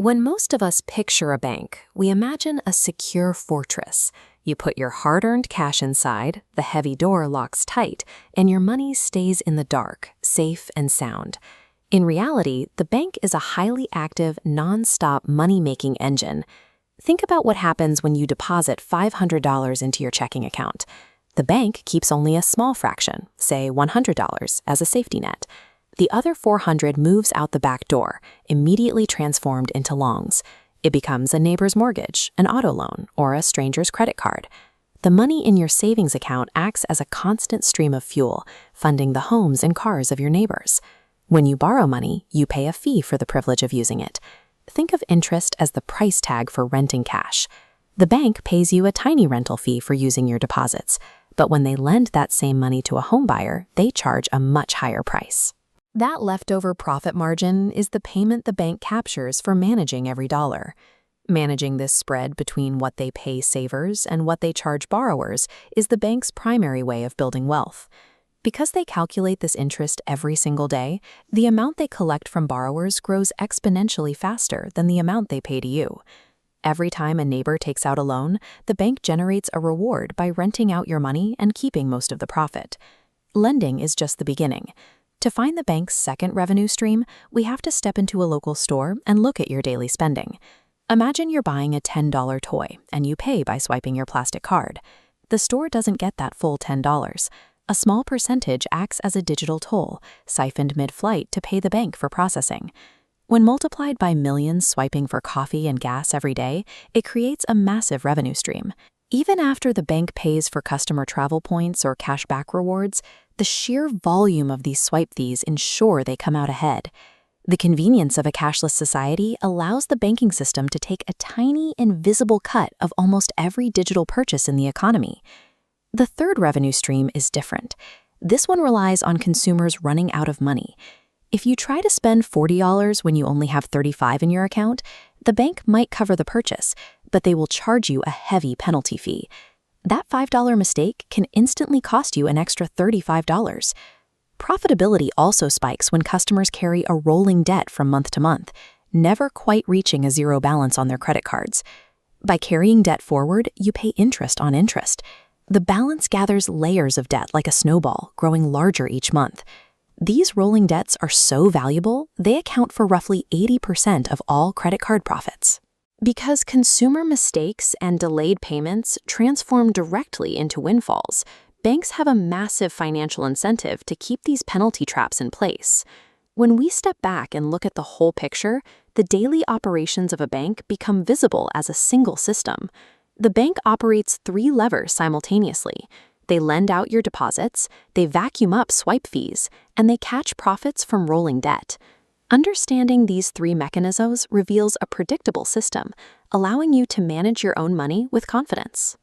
When most of us picture a bank, we imagine a secure fortress. You put your hard-earned cash inside, the heavy door locks tight, and your money stays in the dark, safe and sound. In reality, the bank is a highly active, non-stop money-making engine. Think about what happens when you deposit $500 into your checking account. The bank keeps only a small fraction, say $100, as a safety net. The other $400 moves out the back door, immediately transformed into longs. It becomes a neighbor's mortgage, an auto loan, or a stranger's credit card. The money in your savings account acts as a constant stream of fuel, funding the homes and cars of your neighbors. When you borrow money, you pay a fee for the privilege of using it. Think of interest as the price tag for renting cash. The bank pays you a tiny rental fee for using your deposits, but when they lend that same money to a home buyer, they charge a much higher price. That leftover profit margin is the payment the bank captures for managing every dollar. Managing this spread between what they pay savers and what they charge borrowers is the bank's primary way of building wealth. Because they calculate this interest every single day, the amount they collect from borrowers grows exponentially faster than the amount they pay to you. Every time a neighbor takes out a loan, the bank generates a reward by renting out your money and keeping most of the profit. Lending is just the beginning. To find the bank's second revenue stream, we have to step into a local store and look at your daily spending. Imagine you're buying a $10 toy and you pay by swiping your plastic card. The store doesn't get that full $10. A small percentage acts as a digital toll, siphoned mid-flight to pay the bank for processing. When multiplied by millions swiping for coffee and gas every day, it creates a massive revenue stream. Even after the bank pays for customer travel points or cashback rewards, the sheer volume of these swipe fees ensure they come out ahead. The convenience of a cashless society allows the banking system to take a tiny, invisible cut of almost every digital purchase in the economy. The third revenue stream is different. This one relies on consumers running out of money. If you try to spend $40 when you only have $35 in your account, the bank might cover the purchase, but they will charge you a heavy penalty fee. That $5 mistake can instantly cost you an extra $35. Profitability also spikes when customers carry a rolling debt from month to month, never quite reaching a zero balance on their credit cards. By carrying debt forward, you pay interest on interest. The balance gathers layers of debt like a snowball, growing larger each month. These rolling debts are so valuable, they account for roughly 80% of all credit card profits. Because consumer mistakes and delayed payments transform directly into windfalls, banks have a massive financial incentive to keep these penalty traps in place. When we step back and look at the whole picture, the daily operations of a bank become visible as a single system. The bank operates 3 levers simultaneously. They lend out your deposits, they vacuum up swipe fees, and they catch profits from rolling debt. Understanding these 3 mechanisms reveals a predictable system, allowing you to manage your own money with confidence.